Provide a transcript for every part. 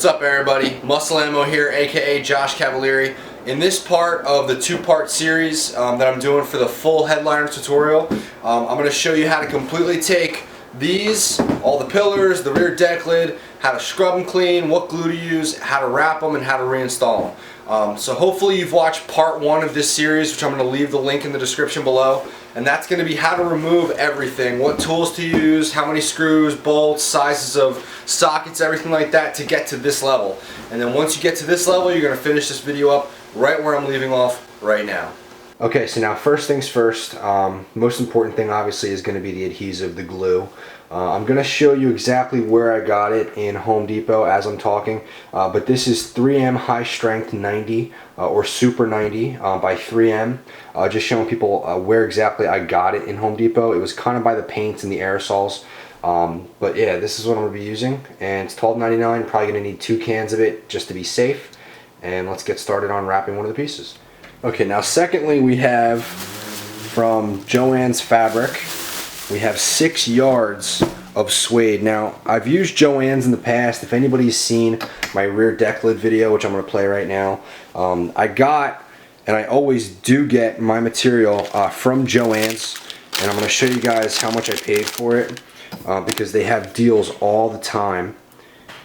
What's up, everybody? Muscle Ammo here, aka Josh Cavalieri. In this part of the two-part series that I'm doing for the full headliner tutorial, I'm going to show you how to completely take these, all the pillars, the rear deck lid, how to scrub them clean, what glue to use, how to wrap them, and how to reinstall them. So hopefully you've watched part one of this series, which I'm going to leave the link in the description below. And that's going to be how to remove everything, what tools to use, how many screws, bolts, sizes of sockets, everything like that to get to this level. And then once you get to this level, you're going to finish this video up right where I'm leaving off right now. Okay, so now first things first, most important thing obviously is going to be the adhesive, the glue. I'm going to show you exactly where I got it in Home Depot as I'm talking, but this is 3M High Strength 90 or Super 90 by 3M. Just showing people where exactly I got it in Home Depot. It was kind of by the paints and the aerosols, but yeah, this is what I'm going to be using, and it's $12.99. Probably going to need 2 cans of it just to be safe, and let's get started on wrapping one of the pieces. Okay, now secondly, we have from Joann's Fabric, we have 6 yards of suede. Now, I've used Joann's in the past. If anybody's seen my rear deck lid video, which I'm going to play right now, I got, and I always do get my material from Joann's, and I'm going to show you guys how much I paid for it because they have deals all the time,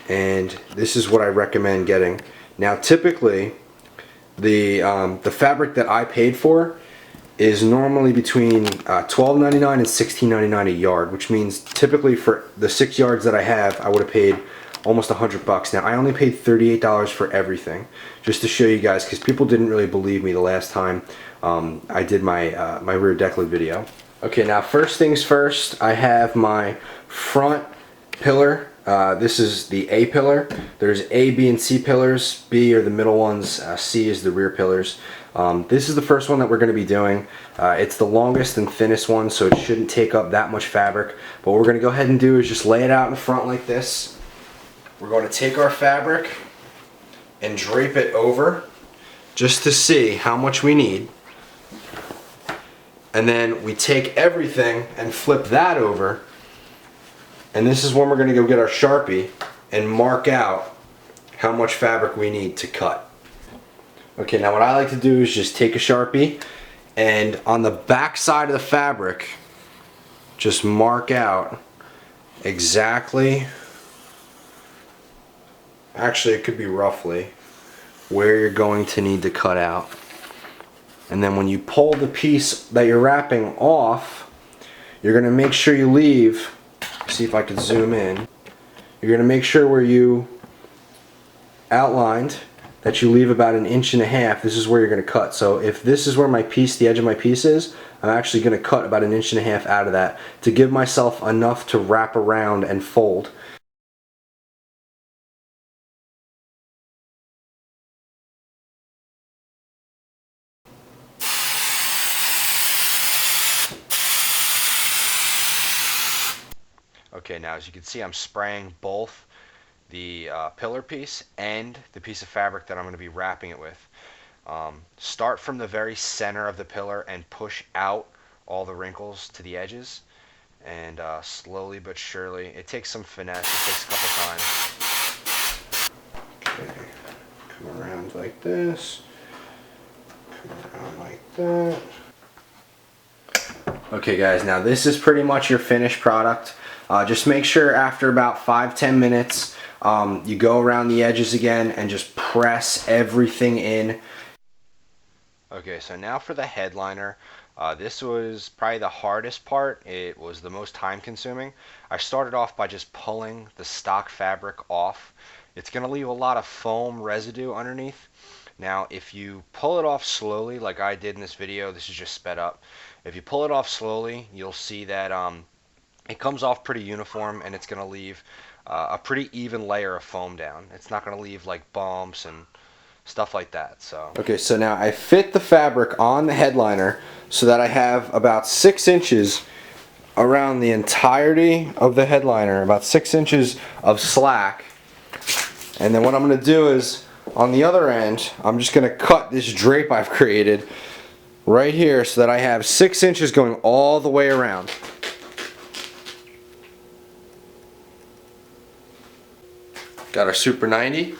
and this is what I recommend getting. Now, typically, the fabric that I paid for is normally between $12.99 and $16.99 a yard, which means typically for the 6 yards that I have, I would have paid almost $100. Now, I only paid $38 for everything, just to show you guys, because people didn't really believe me the last time I did my my rear deck lid video. Okay, now first things first, I have my front pillar. This is the A pillar. There's A, B, and C pillars. B are the middle ones. C is the rear pillars. This is the first one that we're going to be doing. It's the longest and thinnest one, so it shouldn't take up that much fabric. But what we're going to go ahead and do is just lay it out in front like this. We're going to take our fabric and drape it over just to see how much we need. And then we take everything and flip that over. And this is when we're going to go get our Sharpie and mark out how much fabric we need to cut. Okay, now what I like to do is just take a Sharpie and on the back side of the fabric, just mark out exactly, actually it could be roughly, where you're going to need to cut out. And then when you pull the piece that you're wrapping off, you're going to make sure you leave, see if I can zoom in, you're going to make sure where you outlined that you leave about 1.5 inches. This is where you're going to cut. So if this is where my piece, the edge of my piece is, I'm actually going to cut about 1.5 inches out of that to give myself enough to wrap around and fold. Okay, now as you can see, I'm spraying both the pillar piece and the piece of fabric that I'm going to be wrapping it with. Start from the very center of the pillar and push out all the wrinkles to the edges, and slowly but surely, it takes some finesse, it takes a couple times. Okay, come around like this, come around like that. Okay guys, now this is pretty much your finished product. Just make sure after about 5-10 minutes you go around the edges again and just press everything in. Okay, so now for the headliner. This was probably the hardest part. It was the most time consuming. I started off by just pulling the stock fabric off. It's going to leave a lot of foam residue underneath. Now if you pull it off slowly like I did in this video, this is just sped up. If you pull it off slowly, you'll see that it comes off pretty uniform, and it's going to leave a pretty even layer of foam down. It's not going to leave like bumps and stuff like that. So okay, so now I fit the fabric on the headliner so that I have about 6 inches around the entirety of the headliner, about 6 inches of slack. And then what I'm going to do is on the other end, I'm just going to cut this drape I've created right here so that I have 6 inches going all the way around. Got our Super 90.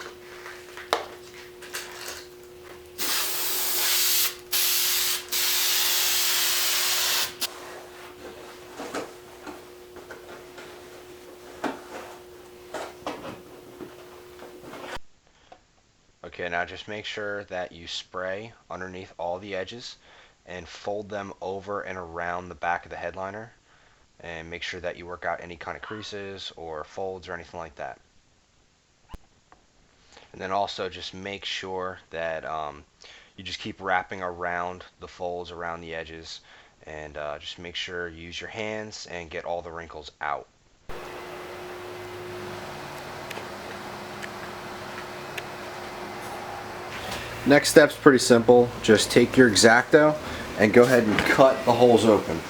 Okay, now just make sure that you spray underneath all the edges and fold them over and around the back of the headliner, and make sure that you work out any kind of creases or folds or anything like that. And then also just make sure that you just keep wrapping around the folds around the edges, and just make sure you use your hands and get all the wrinkles out. Next step's pretty simple. Just take your X-Acto and go ahead and cut the holes open.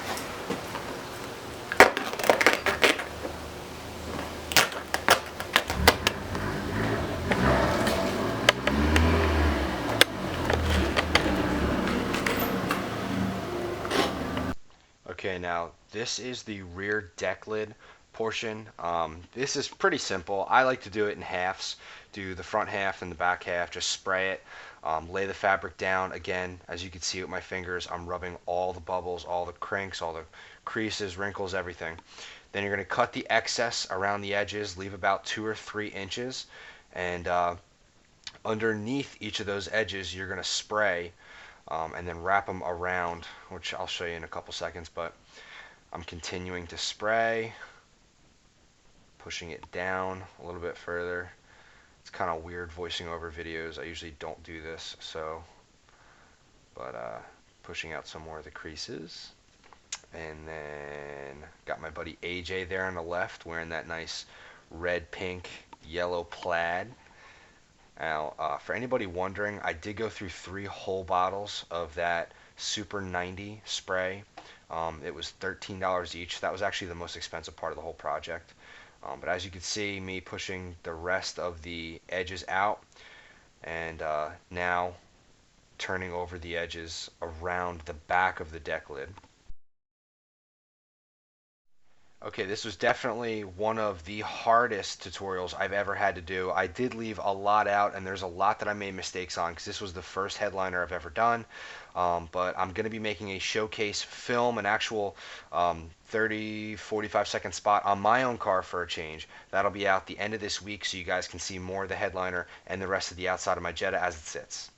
Okay, now this is the rear deck lid portion. This is pretty simple. I like to do it in halves. Do the front half and the back half, just spray it. Lay the fabric down. Again, as you can see with my fingers, I'm rubbing all the bubbles, all the crinks, all the creases, wrinkles, everything. Then you're going to cut the excess around the edges, leave about 2 or 3 inches, and underneath each of those edges you're going to spray, and then wrap them around, which I'll show you in a couple seconds, but I'm continuing to spray, pushing it down a little bit further. It's kind of weird voicing over videos. I usually don't do this, but pushing out some more of the creases. And then got my buddy AJ there on the left wearing that nice red, pink, yellow plaid. Now, for anybody wondering, I did go through 3 whole bottles of that Super 90 spray. It was $13 each. That was actually the most expensive part of the whole project. But as you can see, me pushing the rest of the edges out, and now turning over the edges around the back of the deck lid. Okay, this was definitely one of the hardest tutorials I've ever had to do. I did leave a lot out, and there's a lot that I made mistakes on because this was the first headliner I've ever done. But I'm going to be making a showcase film, an actual 30, 45-second spot on my own car for a change. That'll be out the end of this week, so you guys can see more of the headliner and the rest of the outside of my Jetta as it sits.